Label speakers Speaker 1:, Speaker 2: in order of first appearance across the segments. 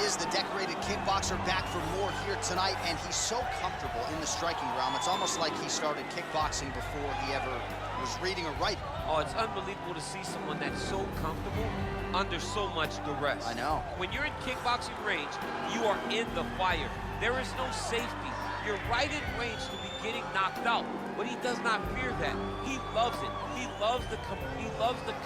Speaker 1: is, the decorated kickboxer, back for more here tonight, and he's so comfortable in the striking realm. It's almost like he started kickboxing before he ever was reading or writing.
Speaker 2: Oh, it's unbelievable to see someone that's so comfortable under so much duress.
Speaker 1: I know.
Speaker 2: When you're in kickboxing range, you are in the fire. There is no safety. You're right in range to be getting knocked out, but he does not fear that. He loves it. He loves the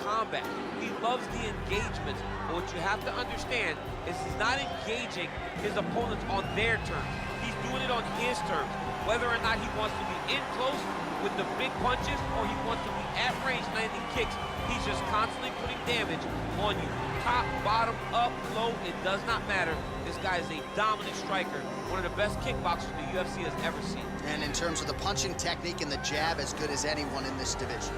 Speaker 2: combat. He loves the engagements. But what you have to understand is he's not engaging his opponents on their terms. He's doing it on his terms. Whether or not he wants to be in close with the big punches or he wants to be at range landing kicks, he's just constantly putting damage on you. Top, bottom, up, low, it does not matter. This guy is a dominant striker, one of the best kickboxers the UFC has ever seen.
Speaker 1: And in terms of the punching technique and the jab, as good as anyone in this division.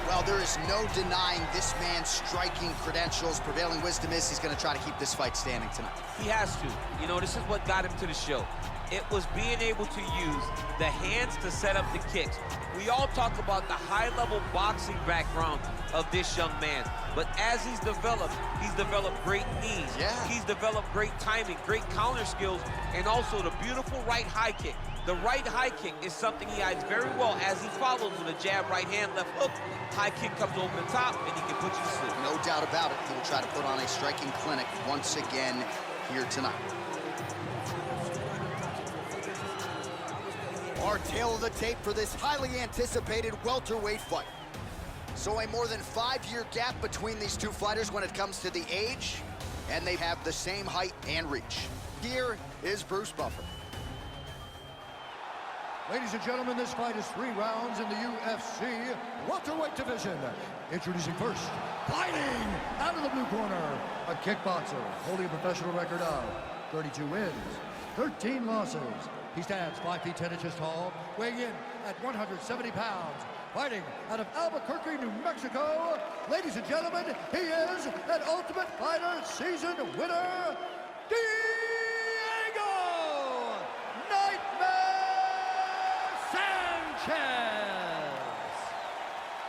Speaker 1: Well, there is no denying this man's striking credentials. Prevailing wisdom is he's going to try to keep this fight standing tonight.
Speaker 2: He has to. You know, this is what got him to the show. It was being able to use the hands to set up the kicks. We all talk about the high-level boxing background of this young man, but as he's developed great knees.
Speaker 1: Yeah.
Speaker 2: He's developed great timing, great counter skills, and also the beautiful right high kick. The right high kick is something he hides very well as he follows with a jab, right hand, left hook. High kick comes over the top, and he can put you to sleep.
Speaker 1: No doubt about it. He will try to put on a striking clinic once again here tonight. Our tail of the tape for this highly anticipated welterweight fight. So a more than 5-year gap between these two fighters when it comes to the age, and they have the same height and reach. Here is Bruce Buffer.
Speaker 3: Ladies and gentlemen, this fight is 3 rounds in the UFC welterweight division. Introducing first, fighting out of the blue corner, a kickboxer holding a professional record of 32 wins, 13 losses. He stands 5 feet 10 inches tall, weighing in at 170 pounds. Fighting out of Albuquerque, New Mexico. Ladies and gentlemen, he is an Ultimate Fighter season winner, Diego Nightmare Sanchez.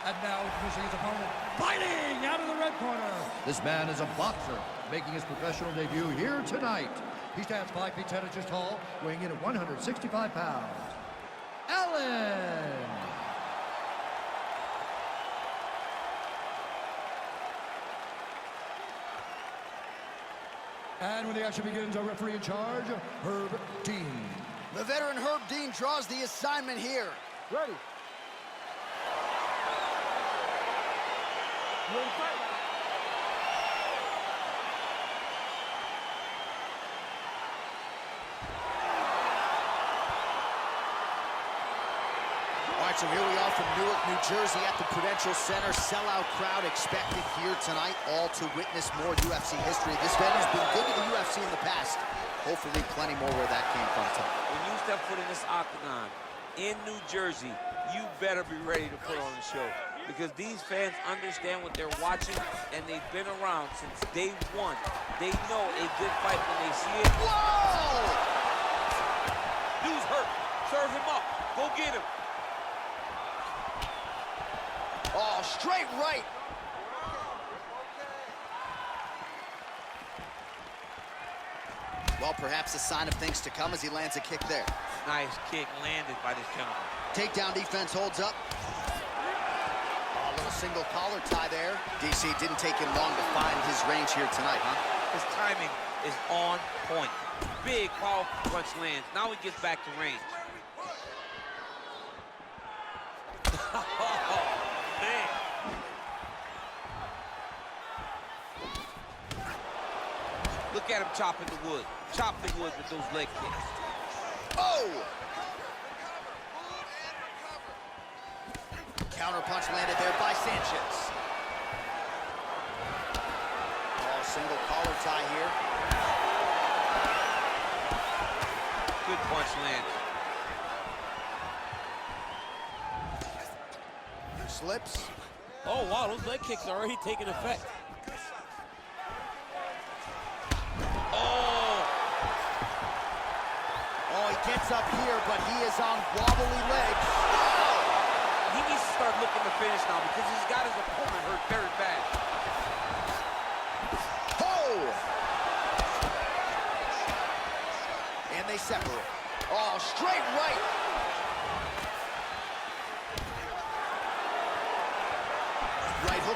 Speaker 3: And now introducing his opponent, fighting out of the red corner. This man is a boxer, making his professional debut here tonight. He stands 5 feet 10 inches tall, weighing in at 165 pounds. Allen. And when the action begins, our referee in charge, Herb Dean.
Speaker 1: The veteran Herb Dean draws the assignment here.
Speaker 4: Ready. You ready to fight?
Speaker 1: All right, so here we are from Newark, New Jersey at the Prudential Center. Sellout crowd expected here tonight, all to witness more UFC history. This venue's been good to the UFC in the past. Hopefully plenty more where that came from tonight.
Speaker 2: When you step foot in this octagon in New Jersey, you better be ready to put on the show, because these fans understand what they're watching, and they've been around since day one. They know a good fight when they see it.
Speaker 1: Whoa!
Speaker 2: Dude's hurt. Serve him up. Go get him.
Speaker 1: Oh, straight right. Well, perhaps a sign of things to come as he lands a kick there.
Speaker 2: Nice kick landed by this gentleman.
Speaker 1: Takedown defense holds up. Oh, a little single collar tie there. DC didn't take him long to find his range here tonight, huh?
Speaker 2: His timing is on point. Big, powerful punch lands. Now he gets back to range. Oh, man. Look at him chopping the wood. Chop the wood with those leg kicks.
Speaker 1: Oh! Counter punch landed there by Sanchez. Oh, single collar tie here.
Speaker 2: Good punch lands.
Speaker 1: Slips.
Speaker 2: Oh, wow, those leg kicks are already taking effect.
Speaker 1: Oh, he gets up here, but he is on wobbly legs. Oh!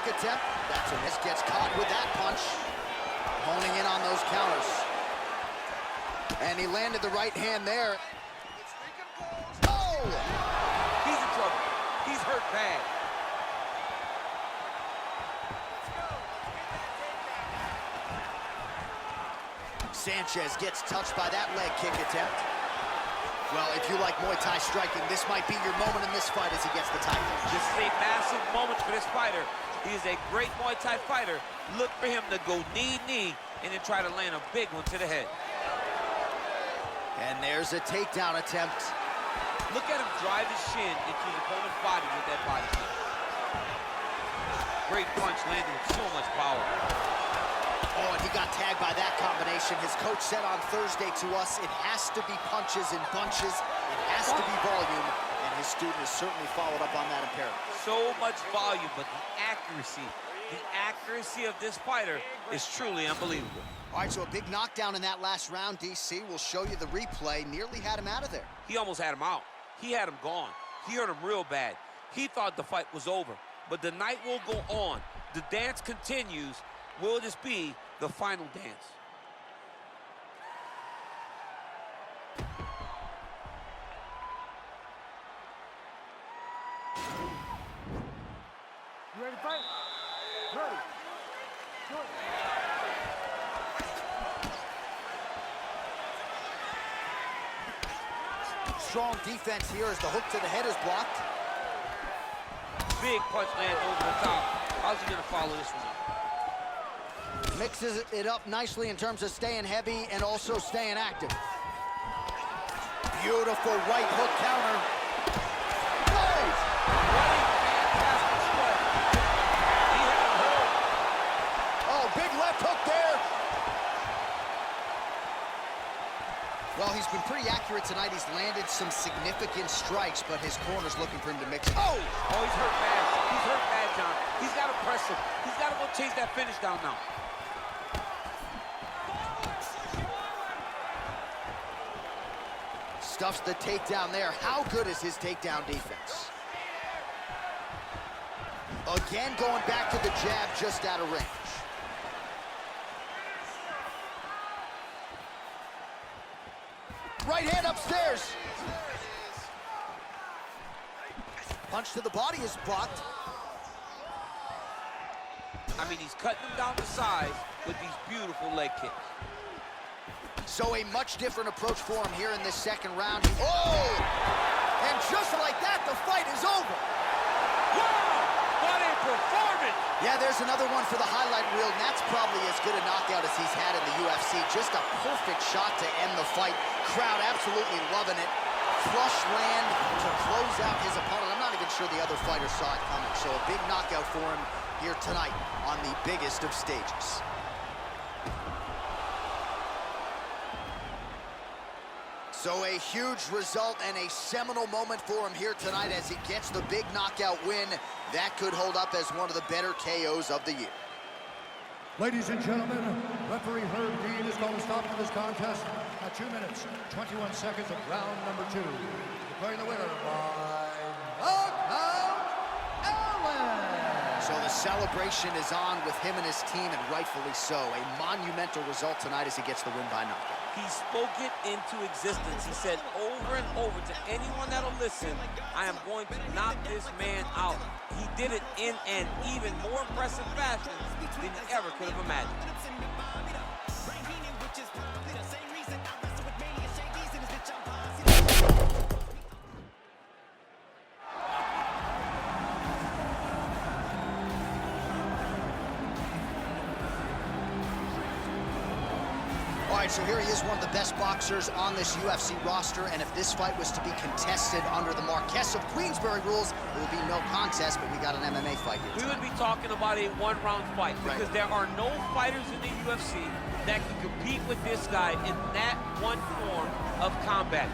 Speaker 1: attempt. That's a miss. Gets caught with that punch. Honing in on those counters. And he landed the right hand there. Oh!
Speaker 2: He's in trouble. He's hurt bad.
Speaker 1: Sanchez gets touched by that leg kick attempt. Well, if you like Muay Thai striking, this might be your moment in this fight as he gets the title.
Speaker 2: This is a massive moment for this fighter. He is a great Muay Thai fighter. Look for him to go knee, and then try to land a big one to the head.
Speaker 1: And there's a takedown attempt.
Speaker 2: Look at him drive his shin into his opponent's body with that body kick. Great punch landed with so much power.
Speaker 1: Oh, and he got tagged by that combination. His coach said on Thursday to us, it has to be punches in bunches. It has to be volume. And his student has certainly followed up on that imperative.
Speaker 2: So much volume, but the accuracy of this fighter is truly unbelievable.
Speaker 1: All right, so a big knockdown in that last round, DC. We'll show you the replay. Nearly had him out of there.
Speaker 2: He almost had him out. He had him gone. He hurt him real bad. He thought the fight was over. But the night will go on. The dance continues. Will this be the final dance?
Speaker 3: You ready to fight? Ready. Good.
Speaker 1: Strong defense here as the hook to the head is blocked.
Speaker 2: Big punch lands over the top. How's he going to follow this one up?
Speaker 1: Mixes it up nicely in terms of staying heavy and also staying active. Beautiful right hook counter. Nice!
Speaker 2: Fantastic strike. He had him hurt.
Speaker 1: Oh, big left hook there. Well, he's been pretty accurate tonight. He's landed some significant strikes, but his corner's looking for him to mix it.
Speaker 2: Oh, he's hurt bad. He's hurt bad, John. He's got to press him. He's got to go chase that finish down now.
Speaker 1: Stuffs the takedown there. How good is his takedown defense? Again, going back to the jab just out of range. Right hand upstairs. Punch to the body is blocked.
Speaker 2: I mean, he's cutting him down the sides with these beautiful leg kicks.
Speaker 1: So a much different approach for him here in this second round. Oh! And just like that, the fight is over.
Speaker 2: Wow! What a performance!
Speaker 1: Yeah, there's another one for the highlight reel, and that's probably as good a knockout as he's had in the UFC. Just a perfect shot to end the fight. Crowd absolutely loving it. Flush land to close out his opponent. I'm not even sure the other fighter saw it coming. So a big knockout for him here tonight on the biggest of stages. So a huge result and a seminal moment for him here tonight as he gets the big knockout win. That could hold up as one of the better KOs of the year.
Speaker 3: Ladies and gentlemen, referee Herb Dean is going to stop to this contest at 2 minutes, 21 seconds of round number 2. Declaring the winner by knockout, Allen.
Speaker 1: So the celebration is on with him and his team, and rightfully so. A monumental result tonight as he gets the win by knockout.
Speaker 2: He spoke it into existence. He said over and over to anyone that'll listen, I am going to knock this man out. He did it in an even more impressive fashion than you ever could have imagined.
Speaker 1: All right, so here he is, one of the best boxers on this UFC roster, and if this fight was to be contested under the Marquess of Queensberry rules, it would be no contest, but we got an MMA fight here.
Speaker 2: We would be talking about a one-round fight because there are no fighters in the UFC that can compete with this guy in that one form of combat.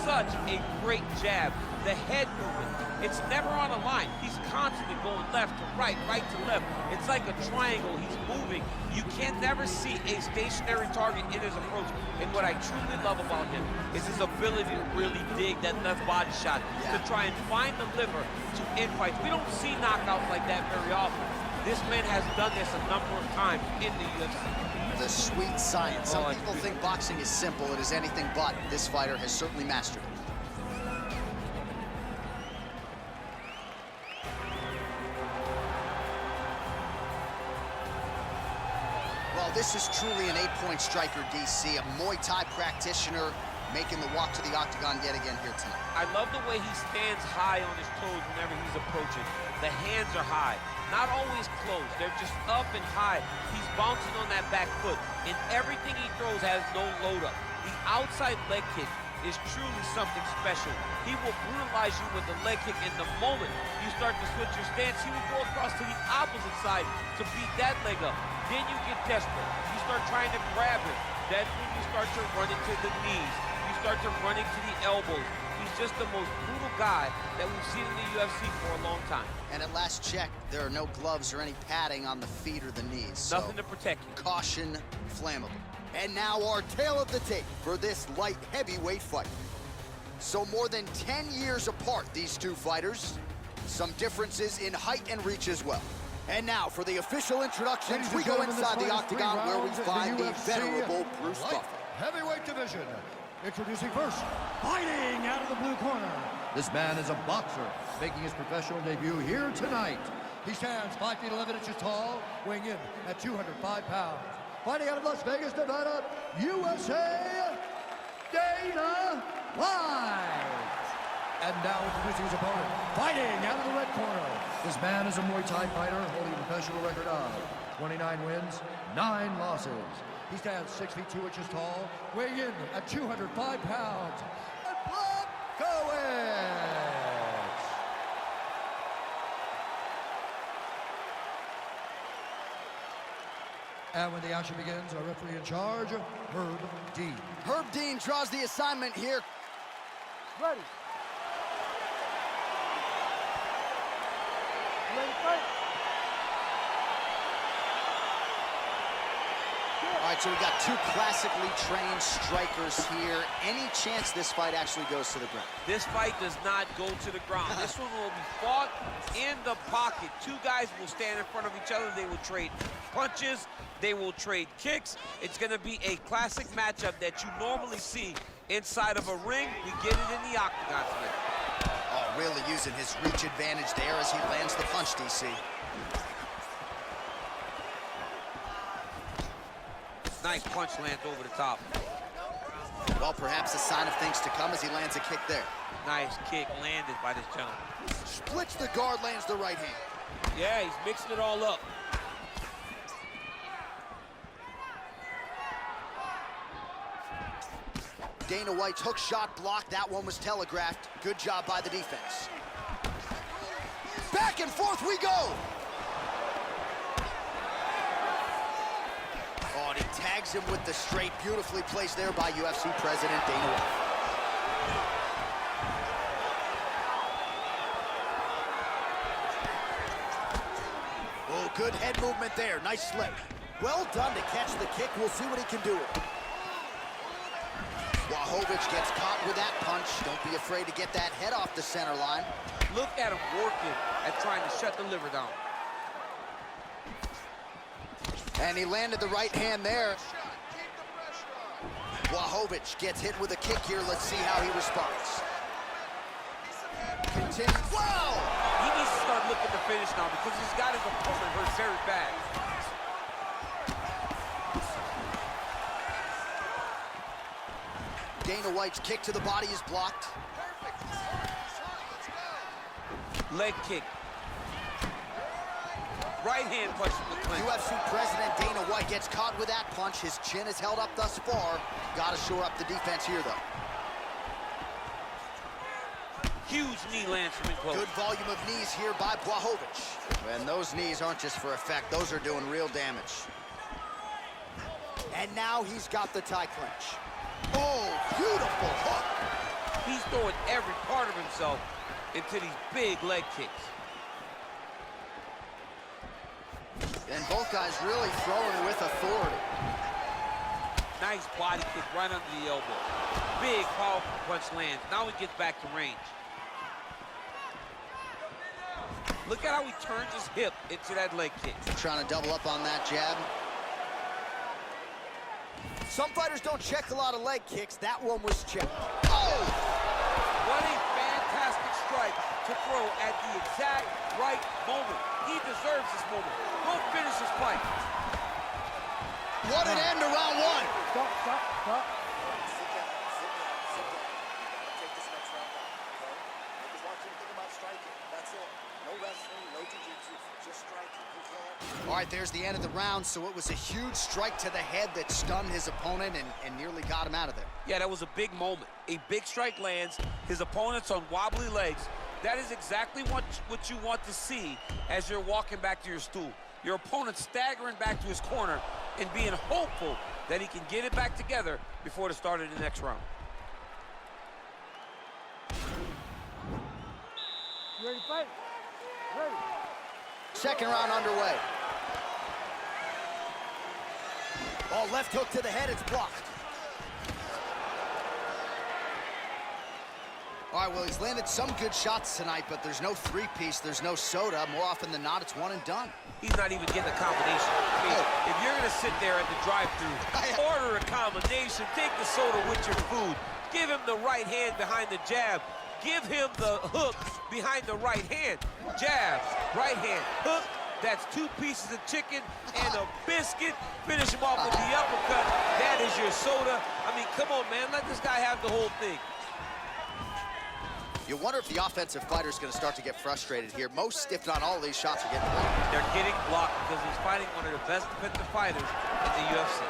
Speaker 2: Such a great jab, the head movement, It's never on a line. He's constantly going left to right, right to left. It's like a triangle. He's moving. You can never see a stationary target in his approach. And what I truly love about him is his ability to really dig that left body shot, to try and find the liver to end fights. We don't see knockouts like that very often. This man has done this a number of times in the UFC.
Speaker 1: The sweet science. Some people think boxing is simple. It is anything but. This fighter has certainly mastered it. Well, this is truly an 8-point striker, DC, a Muay Thai practitioner making the walk to the octagon yet again here tonight.
Speaker 2: I love the way he stands high on his toes whenever he's approaching. The hands are high, not always closed. They're just up and high. He's bouncing on that back foot, and everything he throws has no load up. The outside leg kick is truly something special. He will brutalize you with the leg kick, and the moment you start to switch your stance, he will go across to the opposite side to beat that leg up. Then you get desperate. You start trying to grab it. That's when you start to run into the knees. You start to run into the elbows. He's just the most brutal guy that we've seen in the UFC for a long time.
Speaker 1: And at last check, there are no gloves or any padding on the feet or the knees.
Speaker 2: Nothing to protect you.
Speaker 1: Caution, flammable. And now our tale of the tape for this light heavyweight fight. So more than 10 years apart, these two fighters. Some differences in height and reach as well. And now for the official introductions, we go inside the octagon where we find the venerable Bruce Buffer.
Speaker 3: Heavyweight division. Introducing first, fighting out of the blue corner. This man is a boxer, making his professional debut here tonight. He stands 5 feet 11 inches tall, weighing in at 205 pounds. Fighting out of Las Vegas, Nevada, USA, Dana White. And now introducing his opponent, fighting out of the red corner. This man is a Muay Thai fighter holding a professional record of 29 wins, 9 losses. He stands 6 feet 2 inches tall, weighing in at 205 pounds. And Blachowicz. And when the action begins, our referee in charge, Herb Dean.
Speaker 1: Herb Dean draws the assignment here.
Speaker 4: Ready. Ready to fight?
Speaker 1: All right, so we've got two classically trained strikers here. Any chance this fight actually goes to the ground?
Speaker 2: This fight does not go to the ground. This one will be fought in the pocket. Two guys will stand in front of each other. They will trade punches. They will trade kicks. It's going to be a classic matchup that you normally see inside of a ring. We get it in the octagon today.
Speaker 1: Oh, really using his reach advantage there as he lands the punch, DC.
Speaker 2: Nice punch lands over the top.
Speaker 1: Well, perhaps a sign of things to come as he lands a kick there.
Speaker 2: Nice kick landed by this gentleman.
Speaker 1: Splits the guard, lands the right hand.
Speaker 2: Yeah, he's mixing it all up.
Speaker 1: Dana White's hook shot blocked. That one was telegraphed. Good job by the defense. Back and forth we go. Oh, and he tags him with the straight. Beautifully placed there by UFC President Dana White. Oh, good head movement there. Nice slip. Well done to catch the kick. We'll see what he can do with it. Blachowicz gets caught with that punch. Don't be afraid to get that head off the center line.
Speaker 2: Look at him working at trying to shut the liver down.
Speaker 1: And he landed the right hand there. Blachowicz gets hit with a kick here. Let's see how he responds. Continue. Wow!
Speaker 2: He needs to start looking to finish now because he's got his opponent hurt very bad.
Speaker 1: Dana White's kick to the body is blocked.
Speaker 2: Leg kick. Right hand punch from the clinch.
Speaker 1: UFC President Dana White gets caught with that punch. His chin is held up thus far. Got to shore up the defense here, though.
Speaker 2: Huge knee lands from in close.
Speaker 1: Good volume of knees here by Blachowicz. And those knees aren't just for effect. Those are doing real damage. And now he's got the tie clinch. Oh, beautiful hook.
Speaker 2: He's throwing every part of himself into these big leg kicks.
Speaker 1: And both guys really throwing with authority.
Speaker 2: Nice body kick right under the elbow. Big, powerful punch lands. Now he gets back to range. Look at how he turns his hip into that leg kick.
Speaker 1: Trying to double up on that jab. Some fighters don't check a lot of leg kicks. That one was checked. Oh!
Speaker 2: What a fantastic strike to throw at the exact right moment. He deserves this moment. Go finish his fight.
Speaker 1: What an end to round one.
Speaker 4: Stop, stop, stop.
Speaker 5: Sit down, sit down, sit down. Take this next round down, okay? I just want you to think about striking. That's it. No wrestling, no jiu-jitsu, just striking. You can't.
Speaker 1: All right, there's the end of the round. So it was a huge strike to the head that stunned his opponent and nearly got him out of there.
Speaker 2: Yeah, that was a big moment. A big strike lands. His opponent's on wobbly legs. That is exactly what you want to see as you're walking back to your stool. Your opponent staggering back to his corner and being hopeful that he can get it back together before the start of the next round.
Speaker 4: You ready to fight? Ready.
Speaker 1: Second round underway. Oh, left hook to the head, it's blocked. All right, well, he's landed some good shots tonight, but there's no three-piece, there's no soda. More often than not, it's one and done.
Speaker 2: He's not even getting a combination. I mean, if you're gonna sit there at the drive-thru, order a combination, take the soda with your food, give him the right hand behind the jab, give him the hook behind the right hand. Jab, right hand, hook. That's 2 pieces of chicken and a biscuit. Finish him off with the uppercut. That is your soda. I mean, come on, man. Let this guy have the whole thing.
Speaker 1: You wonder if the offensive fighter is going to start to get frustrated here. Most, if not all, of these shots are getting blocked.
Speaker 2: They're getting blocked because he's fighting one of the best defensive fighters in the UFC.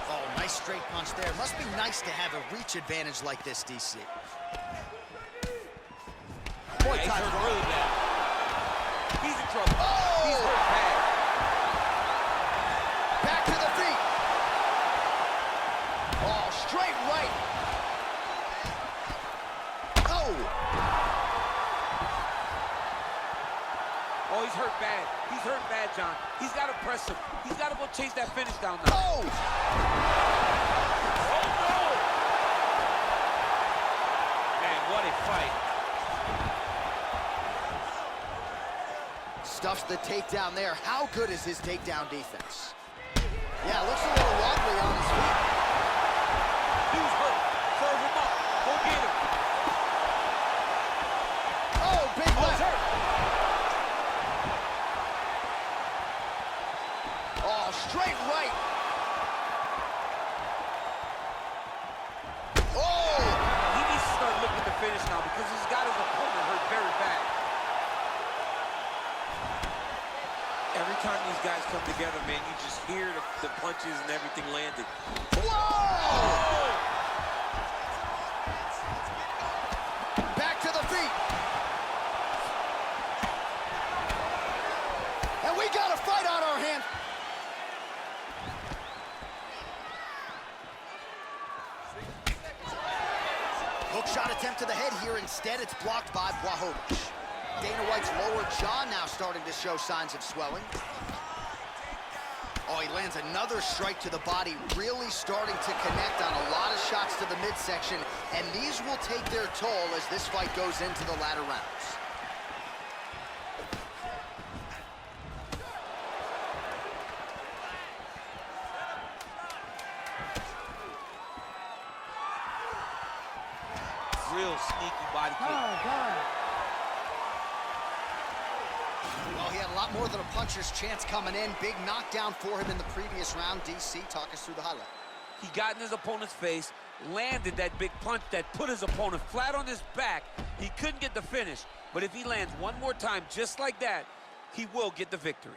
Speaker 1: Oh, nice straight punch there. Must be nice to have a reach advantage like this, DC. Boy,
Speaker 2: He's hurt
Speaker 1: Ty,
Speaker 2: really bad. He's in trouble.
Speaker 1: Oh!
Speaker 2: He's hurt bad.
Speaker 1: Back to the feet. Oh, straight right. Oh!
Speaker 2: Oh, he's hurt bad. He's hurt bad, John. He's got to press him. He's got to go chase that finish down now.
Speaker 1: Oh!
Speaker 2: Oh, no! Man, what a fight.
Speaker 1: Stuffs the takedown there. How good is his takedown defense? Yeah, looks a little wobbly on his feet.
Speaker 2: Dude's hurt. Serve him up. Go get him.
Speaker 1: Oh, big left.
Speaker 2: hurt.
Speaker 1: Oh, straight right. Oh!
Speaker 2: He needs to start looking to finish now because he's got his opponent hurt very bad. Every time these guys come together, man, you just hear the punches and everything landing.
Speaker 1: Whoa! Back to the feet. And we got a fight on our hands. Hook shot attempt to the head here. Instead, it's blocked by Blachowicz. Dana White's lower jaw now starting to show signs of swelling. Oh, he lands another strike to the body, really starting to connect on a lot of shots to the midsection, and these will take their toll as this fight goes into the latter rounds.
Speaker 2: Real sneaky body kick.
Speaker 4: Time.
Speaker 1: Well, he had a lot more than a puncher's chance coming in. Big knockdown for him in the previous round. DC, talk us through the highlight.
Speaker 2: He got in his opponent's face, landed that big punch that put his opponent flat on his back. He couldn't get the finish, but if he lands one more time just like that, he will get the victory.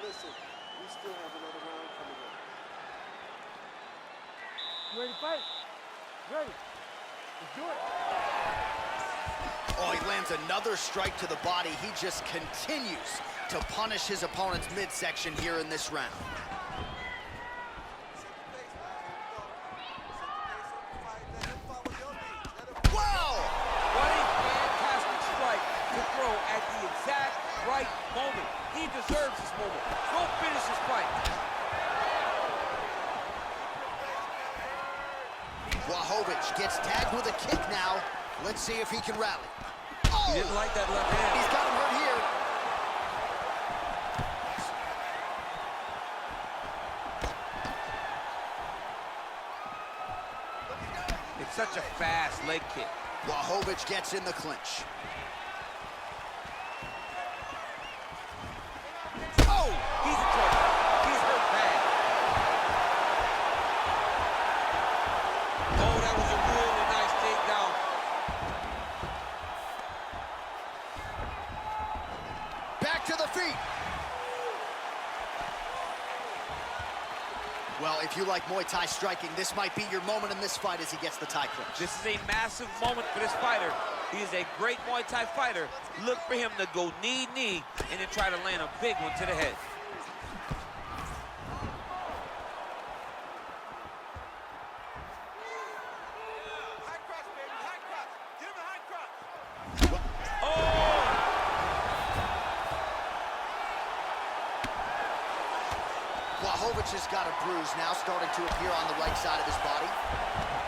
Speaker 5: Listen, we still have another round coming up.
Speaker 4: You ready to fight? Ready. Let's do it.
Speaker 1: Oh, he lands another strike to the body. He just continues to punish his opponent's midsection here in this round. Wow!
Speaker 2: What a fantastic strike to throw at the exact right moment. He deserves this moment. Go finish this fight.
Speaker 1: Błachowicz gets tagged with a kick now. Let's see if he can rally. Oh!
Speaker 2: He didn't like that left hand.
Speaker 1: He's got him hurt here.
Speaker 2: It's such a fast leg kick.
Speaker 1: Błachowicz gets in the clinch.
Speaker 2: Oh! He's in trouble. He's hurt bad. Oh, that was a really nice takedown.
Speaker 1: Back to the feet. Well, if you like Muay Thai striking, this might be your moment in this fight as he gets the Thai clinch.
Speaker 2: This is a massive moment for this fighter. He is a great Muay Thai fighter. Look for him to go knee, and then try to land a big one to the head.
Speaker 1: Błachowicz has got a bruise now starting to appear on the right side of his body.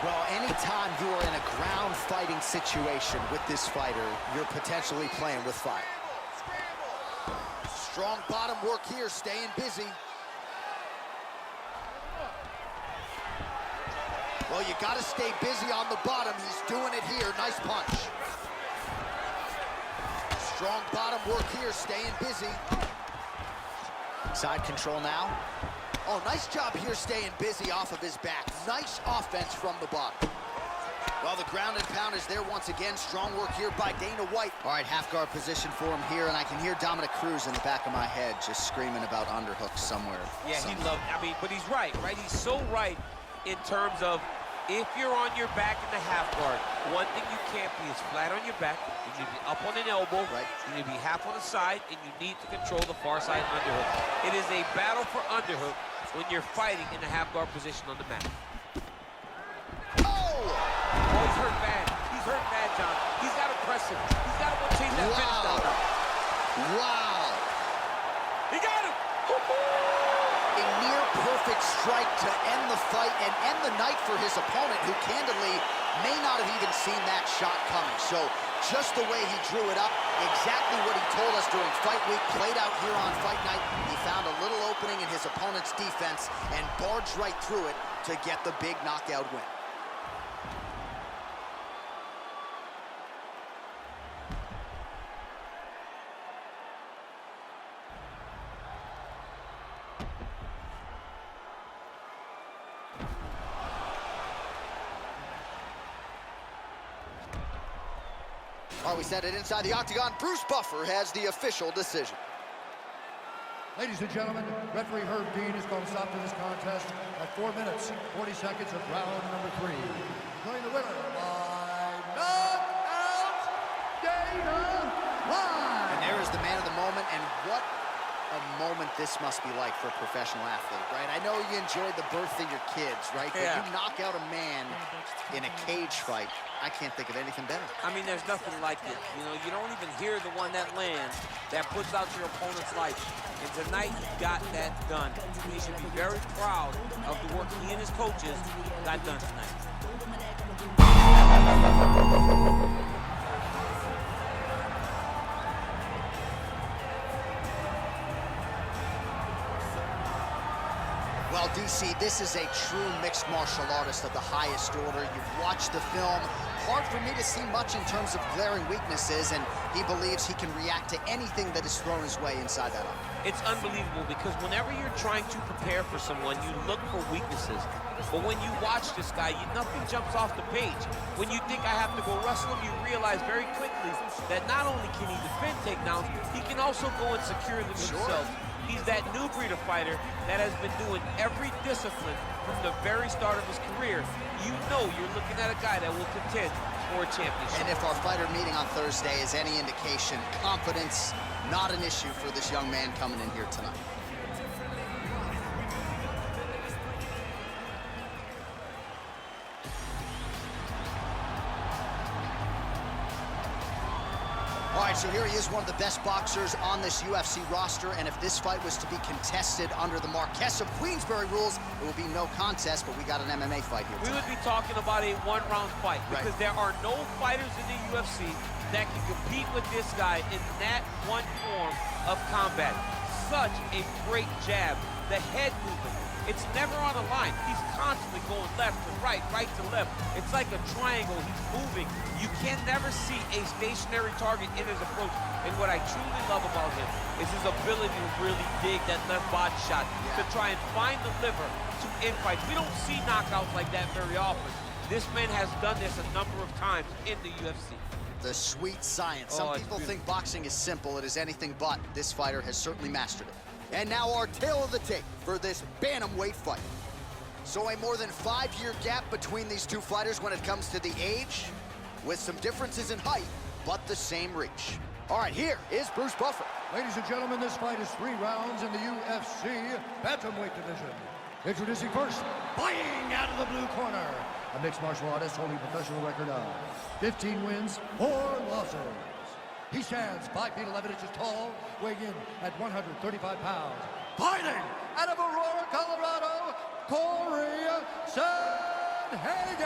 Speaker 1: Well, anytime you are in a ground fighting situation with this fighter, you're potentially playing with fire. Strong bottom work here, staying busy. Well, you got to stay busy on the bottom. He's doing it here. Nice punch. Strong bottom work here, staying busy. Side control now. Oh, nice job here staying busy off of his back. Nice offense from the bottom. Well, the ground and pound is there once again. Strong work here by Dana White. All right, half guard position for him here, and I can hear Dominic Cruz in the back of my head just screaming about underhooks somewhere.
Speaker 2: Yeah, he loved, but he's right? He's so right in terms of if you're on your back in the half guard, one thing you can't be is flat on your back. You need to be up on an elbow. Right. You need to be half on the side, and you need to control the far side underhook. It is a battle for underhook when you're fighting in the half guard position on the mat.
Speaker 1: Oh,
Speaker 2: he's hurt bad. He's hurt bad, John. He's got to press him. He's got to go chase that finish down.
Speaker 1: Wow.
Speaker 2: He got him.
Speaker 1: A near perfect strike to end the fight and end the night for his opponent, who candidly may not have even seen that shot coming. So just the way he drew it up, exactly what he told us during fight week, played out here on fight night. He found a little opening in his opponent's defense and barged right through it to get the big knockout win. We set it inside the octagon. Bruce Buffer has the official decision.
Speaker 3: Ladies and gentlemen, referee Herb Dean has called a stop to this contest at 4 minutes, 40 seconds of round number 3. Declaring the winner by knockout, Dana White.
Speaker 1: And there is the man of the moment, and what a moment this must be like for a professional athlete, right? I know you enjoyed the birth of your kids, right?
Speaker 2: Yeah.
Speaker 1: But you knock out a man in a cage fight, I can't think of anything better.
Speaker 2: I mean, there's nothing like it. You know, you don't even hear the one that lands, that puts out your opponent's life. And tonight, he got that done. He should be very proud of the work he and his coaches got done tonight.
Speaker 1: Well, DC, this is a true mixed martial artist of the highest order. You've watched the film. Hard for me to see much in terms of glaring weaknesses, and he believes he can react to anything that is thrown his way inside that arm.
Speaker 2: It's unbelievable because whenever you're trying to prepare for someone, you look for weaknesses. But when you watch this guy, nothing jumps off the page. When you think I have to go wrestle him, you realize very quickly that not only can he defend takedowns, he can also go and secure them himself. He's that new breed of fighter that has been doing every discipline from the very start of his career. You know you're looking at a guy that will contend for a championship.
Speaker 1: And if our fighter meeting on Thursday is any indication, confidence, not an issue for this young man coming in here tonight. All right, so here he is, one of the best boxers on this UFC roster, and if this fight was to be contested under the Marquess of Queensberry rules, it would be no contest, but we got an MMA fight here tonight.
Speaker 2: We would be talking about a one-round fight because there are no fighters in the UFC that can compete with this guy in that one form of combat. Such a great jab, the head movement. It's never on a line. He's constantly going left to right, right to left. It's like a triangle. He's moving. You can never see a stationary target in his approach. And what I truly love about him is his ability to really dig that left body shot to try and find the liver to end fights. We don't see knockouts like that very often. This man has done this a number of times in the UFC.
Speaker 1: The sweet science. Some people think boxing is simple. It is anything but. This fighter has certainly mastered it. And now our tale of the tape for this bantamweight fight. So a more than 5-year gap between these two fighters when it comes to the age, with some differences in height, but the same reach. All right, here is Bruce Buffer.
Speaker 3: Ladies and gentlemen, this fight is 3 rounds in the UFC bantamweight division. Introducing first, fighting out of the blue corner, a mixed martial artist holding a professional record of 15 wins, 4 losses. He stands 5 feet 11 inches tall, weighing in at 135 pounds. Fighting out of Aurora, Colorado, Corey Sandhagen.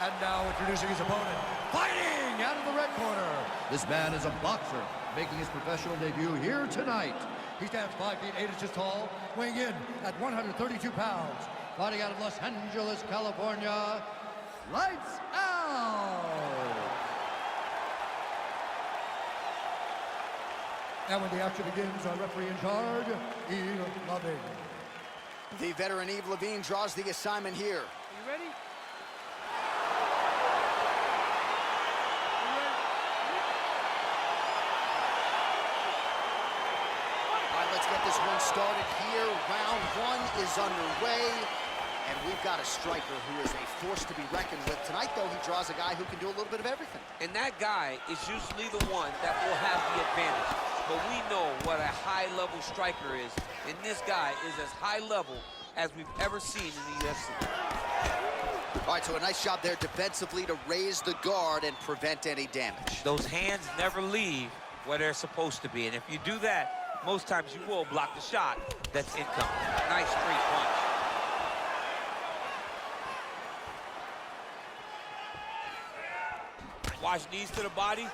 Speaker 3: And now introducing his opponent, fighting out of the red corner. This man is a boxer, making his professional debut here tonight. He stands 5 feet 8 inches tall, weighing in at 132 pounds. Fighting out of Los Angeles, California, Lights Out. And when the action begins, our referee in charge, Eve Levine.
Speaker 1: The veteran Eve Levine draws the assignment here.
Speaker 4: You ready?
Speaker 1: All right, let's get this one started here. Round 1 is underway. And we've got a striker who is a force to be reckoned with. Tonight, though, he draws a guy who can do a little bit of everything.
Speaker 2: And that guy is usually the one that will have the advantage. But we know what a high-level striker is. And this guy is as high level as we've ever seen in the UFC.
Speaker 1: All right, so a nice job there defensively to raise the guard and prevent any damage.
Speaker 2: Those hands never leave where they're supposed to be. And if you do that, most times you will block the shot that's incoming. Nice straight punch. Watch knees to the body.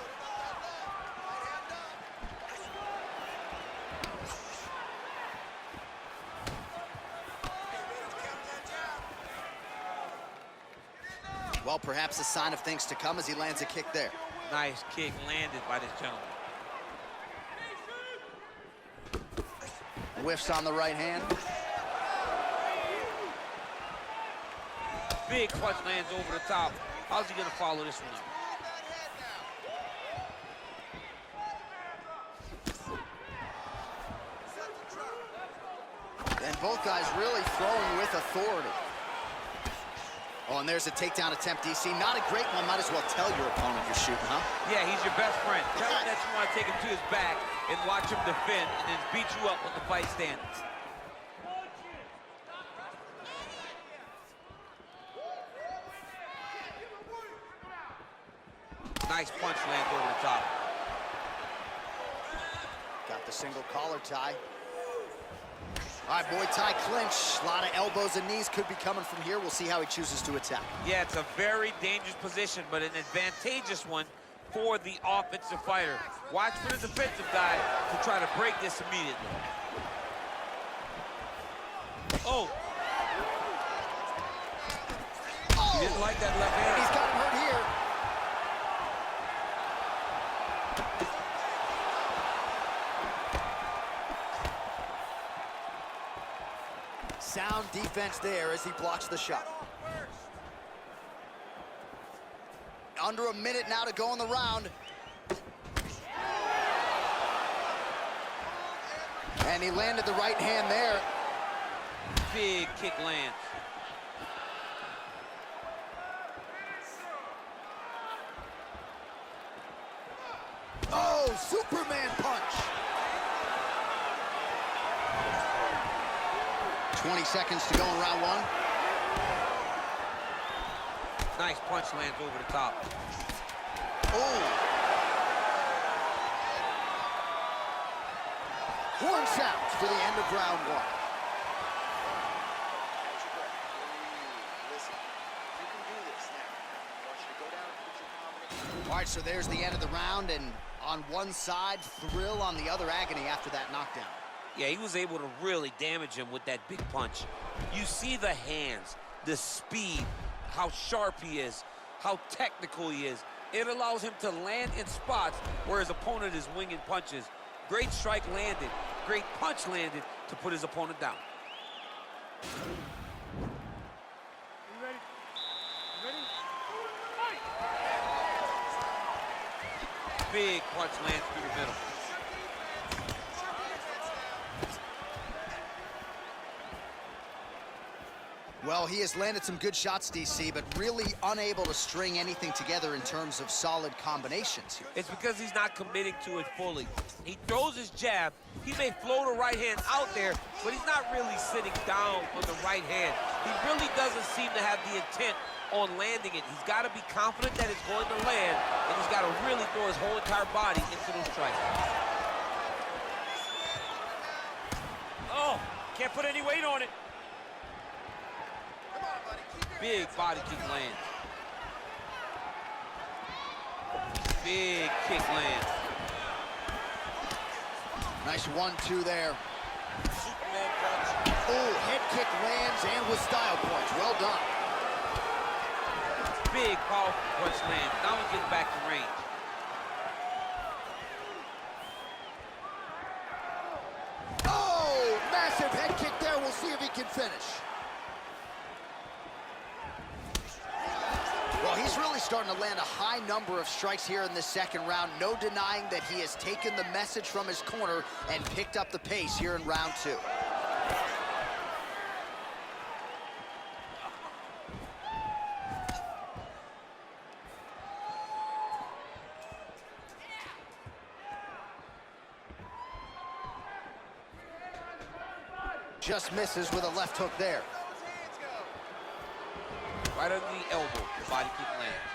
Speaker 1: Well, perhaps a sign of things to come as he lands a kick there.
Speaker 2: Nice kick landed by this gentleman.
Speaker 1: Whiffs on the right hand.
Speaker 2: Big punch lands over the top. How's he gonna follow this one up?
Speaker 1: And both guys really throwing with authority. Oh, and there's a takedown attempt, DC. Not a great one. Might as well tell your opponent you're shooting, huh?
Speaker 2: Yeah, he's your best friend. Tell him that you want to take him to his back and watch him defend and then beat you up when the fight stands. Nice punch lands over the top.
Speaker 1: Got the single collar tie. All right, Muay Thai clinch. A lot of elbows and knees could be coming from here. We'll see how he chooses to attack.
Speaker 2: Yeah, it's a very dangerous position, but an advantageous one for the offensive fighter. Watch for the defensive guy to try to break this immediately. Oh! He didn't like that left hand.
Speaker 1: He's got him hurt here. Sound defense there as he blocks the shot. Under a minute now to go in the round. And he landed the right hand there.
Speaker 2: Big kick lands.
Speaker 1: Oh, Superman punch. 20 seconds to go in round one.
Speaker 2: Nice punch lands over the top.
Speaker 1: Oh. Horn sounds for the end of round one.
Speaker 5: Listen, you can do this now. I want you to go down and put your confidence.
Speaker 1: All right, so there's the end of the round, and on one side, thrill, on the other, agony after that knockdown.
Speaker 2: Yeah, he was able to really damage him with that big punch. You see the hands, the speed, how sharp he is, how technical he is. It allows him to land in spots where his opponent is winging punches. Great strike landed, great punch landed to put his opponent down.
Speaker 4: You ready? You ready? Fight!
Speaker 2: Big punch lands through the middle.
Speaker 1: Well, he has landed some good shots, DC, but really unable to string anything together in terms of solid combinations here.
Speaker 2: It's because he's not committing to it fully. He throws his jab. He may float a right hand out there, but he's not really sitting down on the right hand. He really doesn't seem to have the intent on landing it. He's got to be confident that it's going to land, and he's got to really throw his whole entire body into those strikes. Oh, can't put any weight on it. Big body kick lands. Big kick lands.
Speaker 1: Nice 1-2 there.
Speaker 2: Superman punch.
Speaker 1: Oh, head kick lands and with style points. Well done.
Speaker 2: Big powerful punch lands. Now he gets back to range.
Speaker 1: Oh, massive head kick there. We'll see if he can finish. Well, he's really starting to land a high number of strikes here in this second round. No denying that he has taken the message from his corner and picked up the pace here in round two. Just misses with a left hook there.
Speaker 2: Right under the elbow, the body kick lands.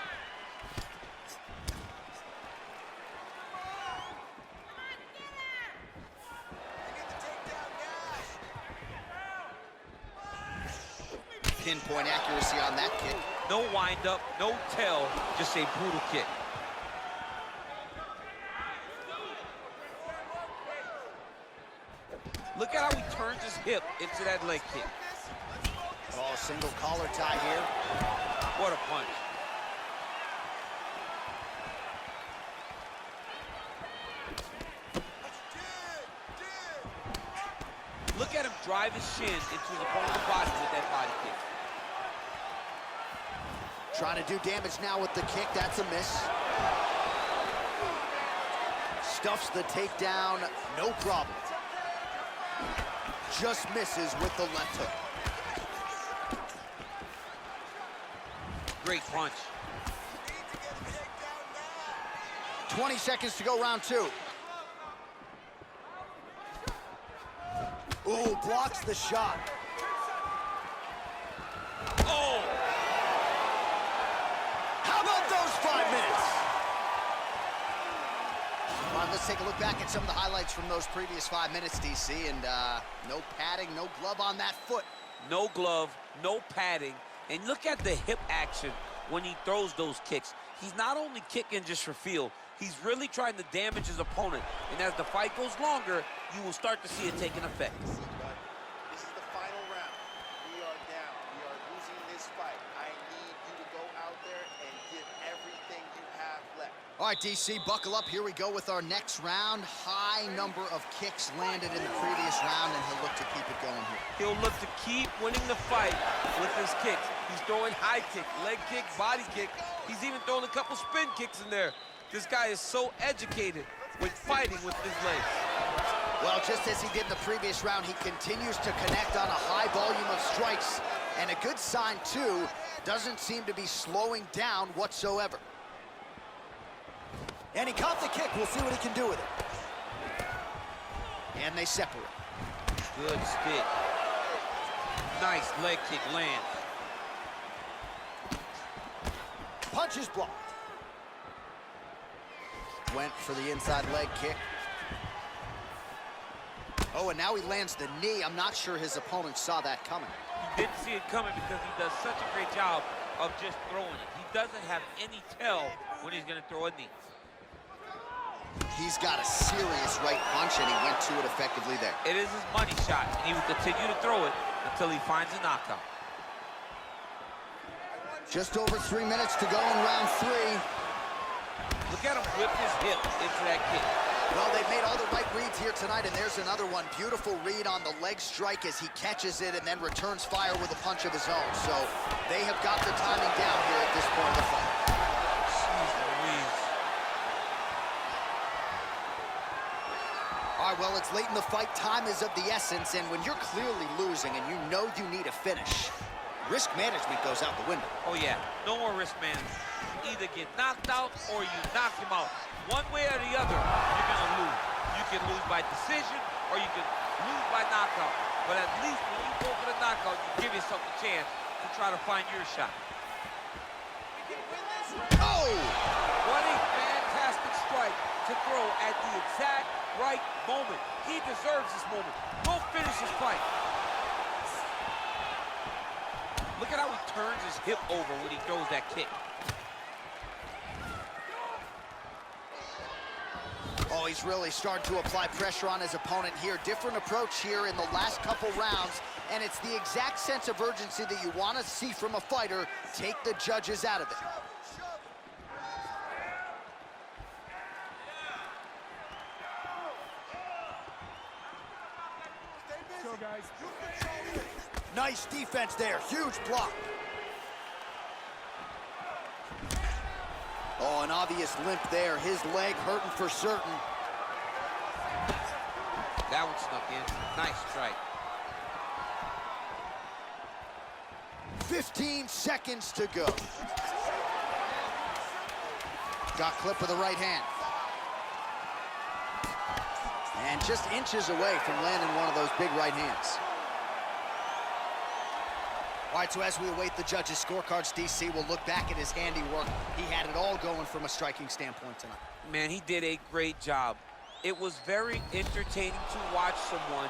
Speaker 1: Pinpoint accuracy on that kick.
Speaker 2: No wind up, no tell, just a brutal kick. Look at how he turns his hip into that leg kick.
Speaker 1: Oh, single collar tie here.
Speaker 2: What a punch. Look at him drive his shin into his opponent's body with that body kick.
Speaker 1: Trying to do damage now with the kick. That's a miss. Stuffs the takedown, no problem. Just misses with the left hook.
Speaker 2: Great punch.
Speaker 1: 20 seconds to go, round two. Ooh, blocks the shot.
Speaker 2: Oh!
Speaker 1: How about those 5 minutes? All right, let's take a look back at some of the highlights from those previous 5 minutes, DC, and no padding, no glove on that foot.
Speaker 2: No glove, no padding. And look at the hip action when he throws those kicks. He's not only kicking just for feel, he's really trying to damage his opponent. And as the fight goes longer, you will start to see it taking effect.
Speaker 5: This is the final round. We are down. We are losing this fight. I need you to go out there and give everything you have left.
Speaker 1: All right, DC, buckle up. Here we go with our next round. High number of kicks landed in the previous round, and he'll look to keep it going here.
Speaker 2: He'll look to keep winning the fight with his kicks. He's throwing high kick, leg kick, body kick. He's even throwing a couple spin kicks in there. This guy is so educated with fighting with his legs.
Speaker 1: Well, just as he did in the previous round, he continues to connect on a high volume of strikes. And a good sign, too, doesn't seem to be slowing down whatsoever. And he caught the kick. We'll see what he can do with it. And they separate.
Speaker 2: Good stick. Nice leg kick lands.
Speaker 1: Punch is blocked. Went for the inside leg kick. Oh, and now he lands the knee. I'm not sure his opponent saw that coming.
Speaker 2: He didn't see it coming because he does such a great job of just throwing it. He doesn't have any tell when he's going to throw a knee.
Speaker 1: He's got a serious right punch, and he went to it effectively there.
Speaker 2: It is his money shot, and he will continue to throw it until he finds a knockout.
Speaker 1: Just over 3 minutes to go in round 3.
Speaker 2: Look at him whip his hip into that kick.
Speaker 1: Well, they've made all the right reads here tonight, and there's another one. Beautiful read on the leg strike as he catches it and then returns fire with a punch of his own. So they have got their timing down here at this point of the fight.
Speaker 2: Jeez Louise.
Speaker 1: All right, well, it's late in the fight. Time is of the essence, and when you're clearly losing and you know you need a finish, risk management goes out the window.
Speaker 2: Oh, yeah. No more risk management. Either get knocked out or you knock him out. One way or the other, you're going to lose. You can lose by decision or you can lose by knockout. But at least when you go for the knockout, you give yourself a chance to try to find your shot.
Speaker 1: Oh!
Speaker 2: What a fantastic strike to throw at the exact right moment. He deserves this moment. Go finish his fight. Look at how he turns his hip over when he throws that kick.
Speaker 1: Oh, he's really starting to apply pressure on his opponent here. Different approach here in the last couple rounds, and it's the exact sense of urgency that you want to see from a fighter. Take the judges out of it.
Speaker 4: Go, guys.
Speaker 1: Nice defense there. Huge block. Oh, an obvious limp there. His leg hurting for certain.
Speaker 2: That one snuck in. Nice strike.
Speaker 1: 15 seconds to go. Got clipped with the right hand. And just inches away from landing one of those big right hands. All right, so as we await the judges' scorecards, DC will look back at his handiwork. He had it all going from a striking standpoint tonight.
Speaker 2: Man, he did a great job. It was very entertaining to watch someone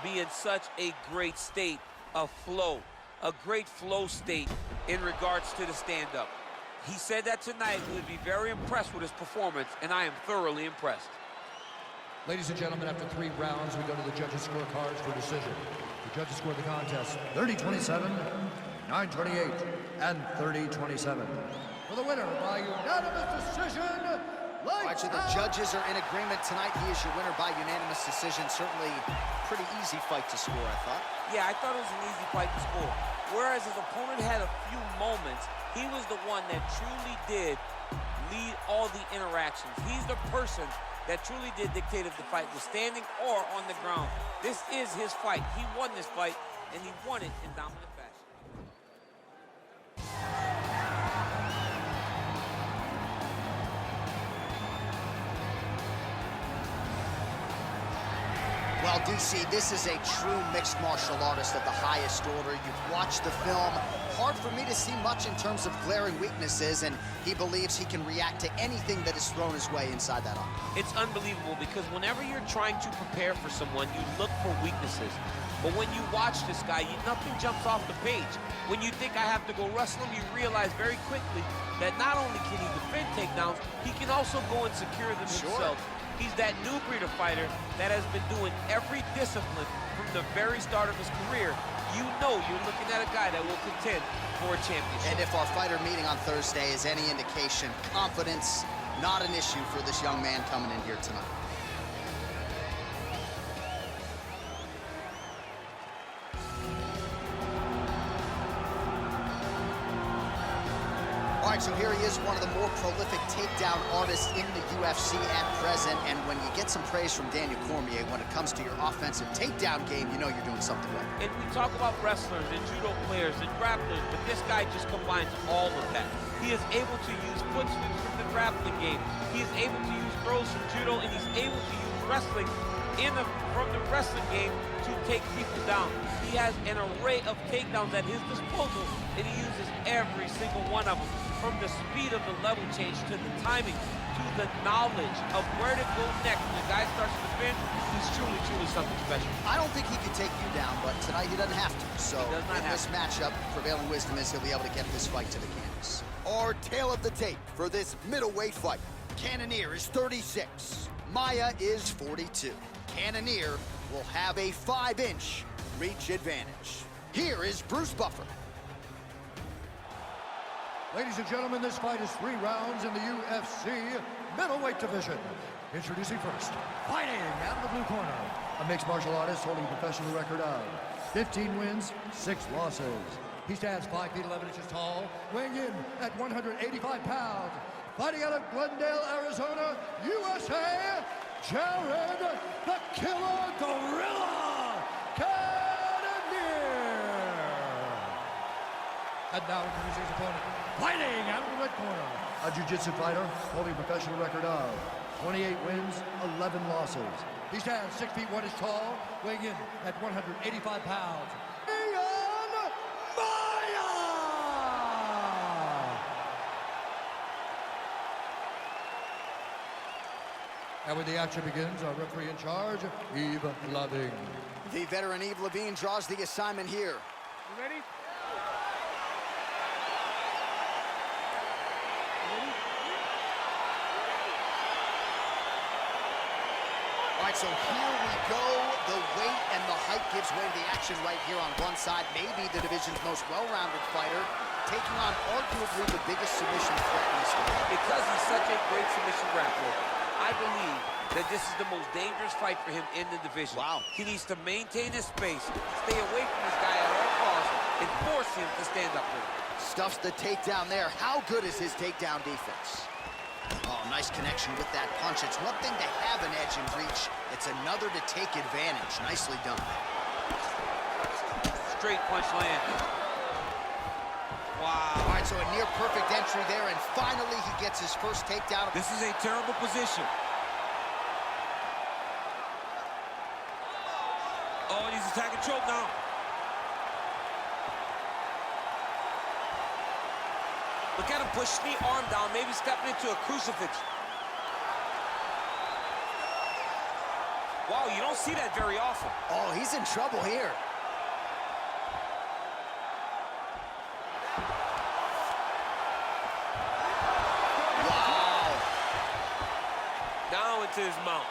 Speaker 2: be in such a great state of flow, a great flow state in regards to the stand-up. He said that tonight he would be very impressed with his performance, and I am thoroughly impressed.
Speaker 3: Ladies and gentlemen, after 3 rounds, we go to the judges' scorecards for decision. The judges scored the contest 30-27, 9-28, and 30-27. For the winner by unanimous decision,
Speaker 1: All right, so the judges are in agreement tonight. He is your winner by unanimous decision. Certainly pretty easy fight to score, I thought.
Speaker 2: Yeah, I thought it was an easy fight to score. Whereas his opponent had a few moments, he was the one that truly did lead all the interactions. He's the person that truly did dictate if the fight was standing or on the ground. This is his fight. He won this fight, and he won it in dominant fashion.
Speaker 1: Well, DC, this is a true mixed martial artist of the highest order. You've watched the film. Hard for me to see much in terms of glaring weaknesses, and he believes he can react to anything that is thrown his way inside that octagon.
Speaker 2: It's unbelievable because whenever you're trying to prepare for someone, you look for weaknesses. But when you watch this guy, nothing jumps off the page. When you think I have to go wrestle him, you realize very quickly that not only can he defend takedowns, he can also go and secure them himself. He's that new breed of fighter that has been doing every discipline from the very start of his career. You know you're looking at a guy that will contend for a championship.
Speaker 1: And if our fighter meeting on Thursday is any indication, confidence, not an issue for this young man coming in here tonight. All right, so Jiu-Jitsu here. He is one of the more prolific takedown artists in the UFC at present. And when you get some praise from Daniel Cormier, when it comes to your offensive takedown game, you know you're doing something right.
Speaker 2: And we talk about wrestlers and judo players and grapplers, but this guy just combines all of that. He is able to use foot sweeps from the grappling game. He is able to use throws from judo, and he's able to use wrestling from the wrestling game to take people down. He has an array of takedowns at his disposal, and he uses every single one of them, from the speed of the level change to the timing to the knowledge of where to go next. When the guy starts to defend, he's truly something special.
Speaker 1: I don't think he could take you down, but tonight he doesn't have to. So in this matchup, prevailing wisdom is he'll be able to get this fight to the canvas. Our tail of the tape for this middleweight fight. Cannonier is 36. Maya is 42. Cannonier will have a 5-inch reach advantage. Here is Bruce Buffer.
Speaker 3: Ladies and gentlemen, this fight is 3 rounds in the UFC middleweight division. Introducing first, fighting out of the blue corner, a mixed martial artist holding a professional record of 15 wins, 6 losses. He stands 5 feet 11 inches tall, weighing in at 185 pounds. Fighting out of Glendale, Arizona, USA, Jared the Killer Gorilla Cannonier. And now introducing his opponent, fighting out of the red corner, a jiu-jitsu fighter holding a professional record of 28 wins, 11 losses. He stands 6 feet 1 inches tall, weighing in at 185 pounds. And when the action begins, our referee in charge, Yves Loving.
Speaker 1: The veteran Yves Levine draws the assignment here.
Speaker 4: You ready?
Speaker 1: All right, so here we go. The weight and the height gives way to the action right here on one side. Maybe the division's most well-rounded fighter, taking on arguably the biggest submission threat in this division.
Speaker 2: Because he's such a great submission grappler, I believe that this is the most dangerous fight for him in the division.
Speaker 1: Wow.
Speaker 2: He needs to maintain his space, stay away from this guy at all costs, and force him to stand up with him.
Speaker 1: Stuffs the takedown there. How good is his takedown defense? Oh, nice connection with that punch. It's one thing to have an edge and reach. It's another to take advantage. Nicely done.
Speaker 2: Straight punch land. Wow.
Speaker 1: All right, so a near perfect entry there, and finally he gets his first takedown.
Speaker 2: This is a terrible position. Oh, and he's attacking choke now. Look at him push the arm down, maybe stepping into a crucifix. Wow, you don't see that very often.
Speaker 1: Oh, he's in trouble here. Wow.
Speaker 2: Now into his mount.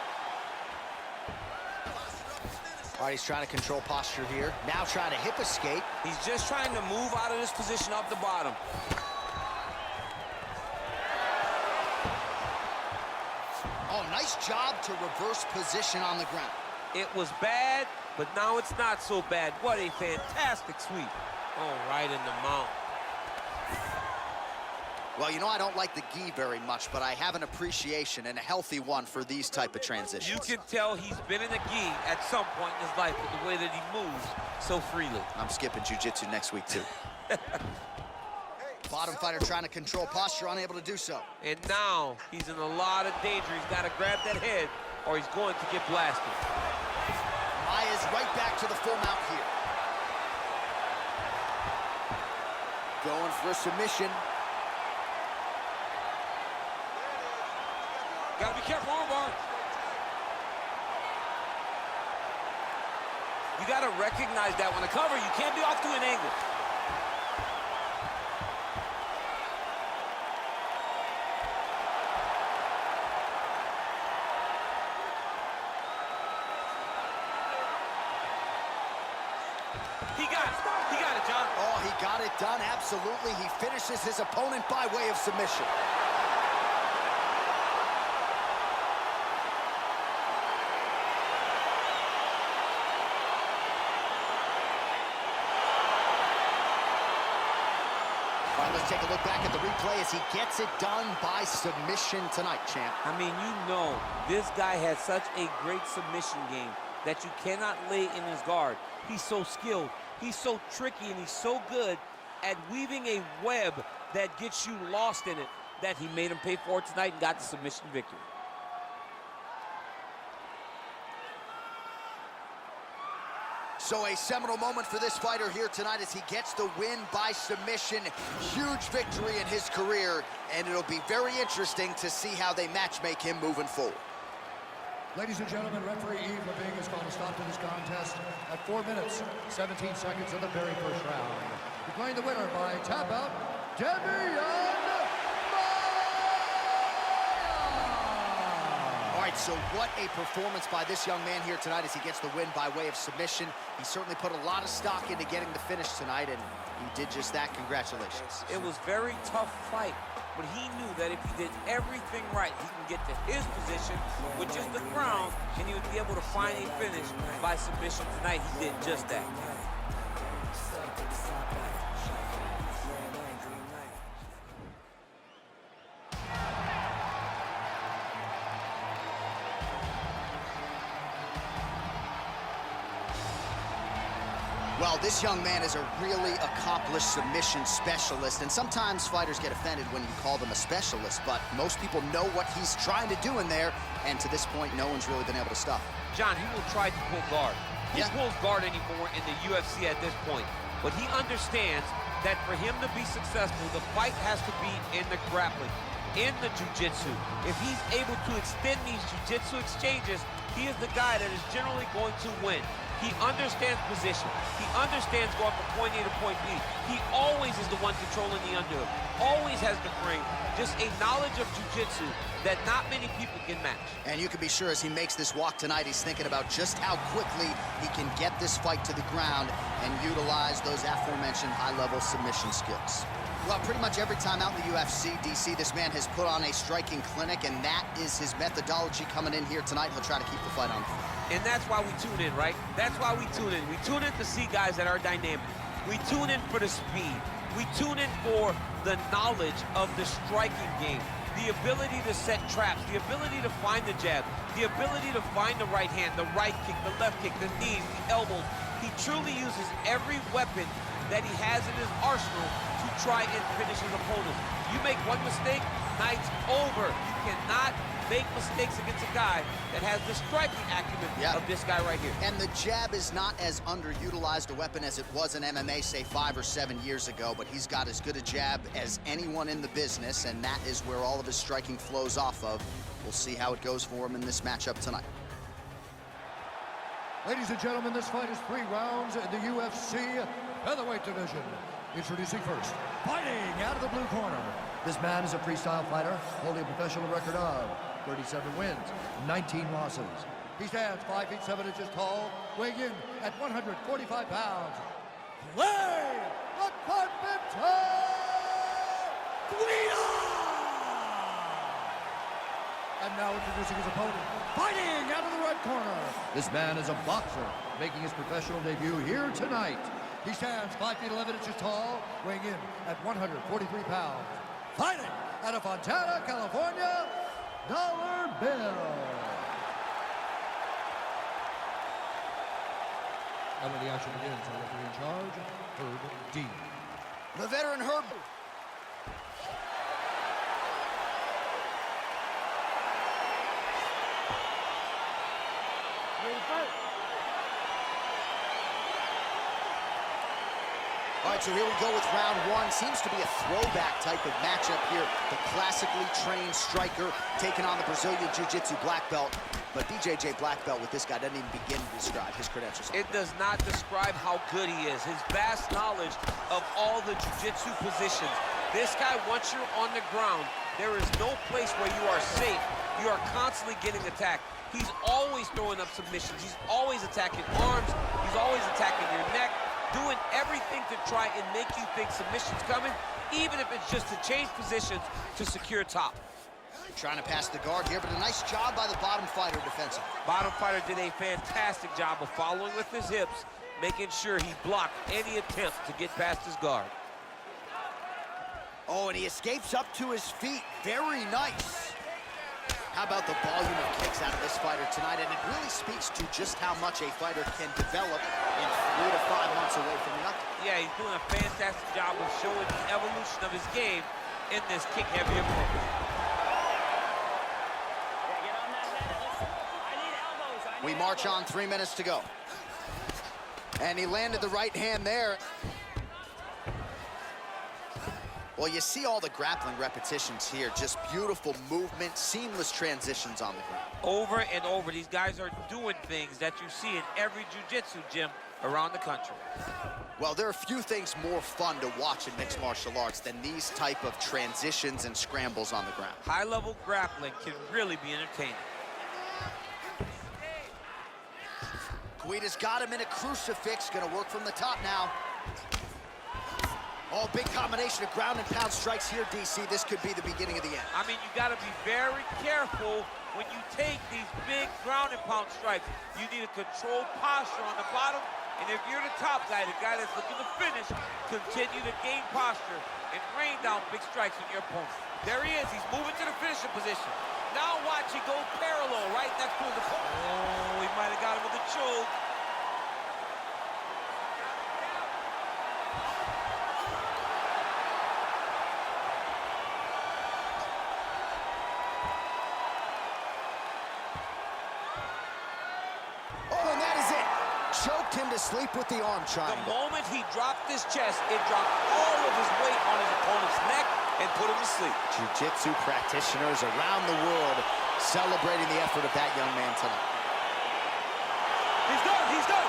Speaker 1: All right, he's trying to control posture here. Now trying to hip escape.
Speaker 2: He's just trying to move out of this position off the bottom.
Speaker 1: Oh, nice job to reverse position on the ground.
Speaker 2: It was bad, but now it's not so bad. What a fantastic sweep. Oh, right in the mount.
Speaker 1: Well, you know, I don't like the gi very much, but I have an appreciation, and a healthy one, for these type of transitions.
Speaker 2: You can tell he's been in a gi at some point in his life with the way that he moves so freely.
Speaker 1: I'm skipping jiu-jitsu next week, too. Bottom fighter trying to control posture, unable to do so.
Speaker 2: And now he's in a lot of danger. He's got to grab that head or he's going to get blasted.
Speaker 1: Maya's right back to the full mount here. Going for a submission.
Speaker 2: Gotta be careful, armbar. You gotta recognize that when a cover, you can't be off to an angle. He got it, John.
Speaker 1: Oh, he got it done, absolutely. He finishes his opponent by way of submission. All right, let's take a look back at the replay as he gets it done by submission tonight, champ.
Speaker 2: I mean, you know, this guy has such a great submission game that you cannot lay in his guard. He's so skilled, he's so tricky, and he's so good at weaving a web that gets you lost in it that he made him pay for it tonight and got the submission victory.
Speaker 1: So a seminal moment for this fighter here tonight as he gets the win by submission. Huge victory in his career, and it'll be very interesting to see how they match-make him moving forward.
Speaker 3: Ladies and gentlemen, referee Yves Leving has called a stop to this contest at 4 minutes, 17 seconds of the very first round. Declaring the winner by tap out, Demian.
Speaker 1: All right, so what a performance by this young man here tonight as he gets the win by way of submission. He certainly put a lot of stock into getting the finish tonight, and he did just that. Congratulations.
Speaker 2: It was a very tough fight, but he knew that if he did everything right, he can get to his position, which is the ground, and he would be able to find a finish by submission tonight. He did just that.
Speaker 1: Well, this young man is a really accomplished submission specialist, and sometimes fighters get offended when you call them a specialist, but most people know what he's trying to do in there, and to this point, no one's really been able to stop him.
Speaker 2: John, he will try to pull guard. Who pulls guard anymore in the UFC at this point? But he understands that for him to be successful, the fight has to be in the grappling, in the jiu-jitsu. If he's able to extend these jiu-jitsu exchanges, he is the guy that is generally going to win. He understands position. He understands going from point A to point B. He always is the one controlling the underhook. Always has the frame. Just a knowledge of jiu-jitsu that not many people can match.
Speaker 1: And you can be sure as he makes this walk tonight, he's thinking about just how quickly he can get this fight to the ground and utilize those aforementioned high-level submission skills. Well, pretty much every time out in the UFC, DC, this man has put on a striking clinic, and that is his methodology coming in here tonight. He'll try to keep the fight on.
Speaker 2: And that's why we tune in, right? That's why we tune in. We tune in to see guys that are dynamic. We tune in for the speed. We tune in for the knowledge of the striking game, the ability to set traps, the ability to find the jab, the ability to find the right hand, the right kick, the left kick, the knees, the elbows. He truly uses every weapon that he has in his arsenal to try and finish his opponent. You make one mistake, night's over. You cannot make mistakes against a guy that has the striking acumen of this guy right here.
Speaker 1: And the jab is not as underutilized a weapon as it was in MMA, say 5 or 7 years ago, but he's got as good a jab as anyone in the business, and that is where all of his striking flows off of. We'll see how it goes for him in this matchup tonight.
Speaker 3: Ladies and gentlemen, this fight is 3 rounds in the UFC featherweight division. Introducing first, fighting out of the blue corner. This man is a freestyle fighter, holding a professional record of 37 wins, 19 losses. He stands 5 feet 7 inches tall, weighing in at 145 pounds. Play the Carpenter Guida! And now introducing his opponent, fighting out of the red corner. This man is a boxer, making his professional debut here tonight. He stands 5 feet 11 inches tall, weighing in at 143 pounds. Fighting out of Fontana, California, Dollar Bill. And when the action begins, our referee in charge, Herb D.
Speaker 1: The veteran Herb.
Speaker 4: Ready to fight?
Speaker 1: All right, so here we go with round 1. Seems to be a throwback type of matchup here. The classically trained striker taking on the Brazilian Jiu-Jitsu black belt. But BJJ black belt with this guy doesn't even begin to describe his credentials.
Speaker 2: It does not describe how good he is. His vast knowledge of all the jiu-jitsu positions. This guy, once you're on the ground, there is no place where you are safe. You are constantly getting attacked. He's always throwing up submissions. He's always attacking arms. He's always attacking your neck, doing everything to try and make you think submission's coming, even if it's just to change positions to secure top.
Speaker 1: Trying to pass the guard here, but a nice job by the bottom fighter defensively.
Speaker 2: Bottom fighter did a fantastic job of following with his hips, making sure he blocked any attempt to get past his guard.
Speaker 1: Oh, and he escapes up to his feet. Very nice. How about the volume of kicks out of this fighter tonight? And it really speaks to just how much a fighter can develop in 3 to 5 months away from the octagon.
Speaker 2: Yeah, he's doing a fantastic job of showing the evolution of his game in this kick-heavy approach.
Speaker 1: We march on, 3 minutes to go. And he landed the right hand there. Well, you see all the grappling repetitions here. Just beautiful movement, seamless transitions on the ground.
Speaker 2: Over and over, these guys are doing things that you see in every jiu-jitsu gym around the country.
Speaker 1: Well, there are few things more fun to watch in mixed martial arts than these type of transitions and scrambles on the ground.
Speaker 2: High-level grappling can really be entertaining.
Speaker 1: Guida's got him in a crucifix. Gonna work from the top now. Oh, big combination of ground and pound strikes here, DC. This could be the beginning of the end.
Speaker 2: I mean, you got to be very careful when you take these big ground and pound strikes. You need a controlled posture on the bottom. And if you're the top guy, the guy that's looking to finish, continue to gain posture and rain down big strikes on your opponent. There he is. He's moving to the finishing position. Now watch, he goes parallel right next to his opponent. Oh, he might have got him with a choke.
Speaker 1: Choked him to sleep with the arm triangle.
Speaker 2: The moment he dropped his chest, it dropped all of his weight on his opponent's neck and put him to sleep.
Speaker 1: Jiu-jitsu practitioners around the world celebrating the effort of that young man tonight.
Speaker 2: He's done, he's done.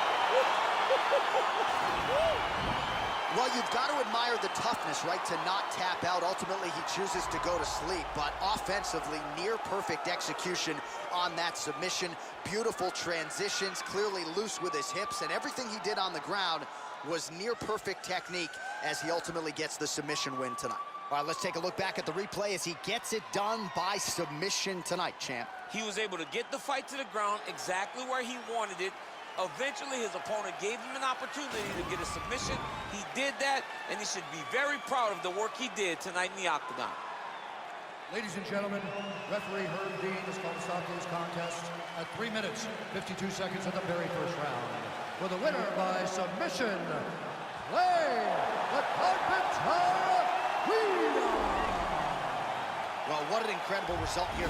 Speaker 1: Well, you've got to admire the toughness, right, to not tap out. Ultimately, he chooses to go to sleep, but offensively, near-perfect execution on that submission. Beautiful transitions, clearly loose with his hips, and everything he did on the ground was near-perfect technique as he ultimately gets the submission win tonight. All right, let's take a look back at the replay as he gets it done by submission tonight, champ.
Speaker 2: He was able to get the fight to the ground exactly where he wanted it. Eventually, his opponent gave him an opportunity to get a submission. He did that, and he should be very proud of the work he did tonight in the octagon.
Speaker 3: Ladies and gentlemen, referee Herb Dean has called a stop to this contest at 3 minutes, 52 seconds of the very first round. For the winner by submission, Clay the Carpenter Guida.
Speaker 1: Well, what an incredible result here.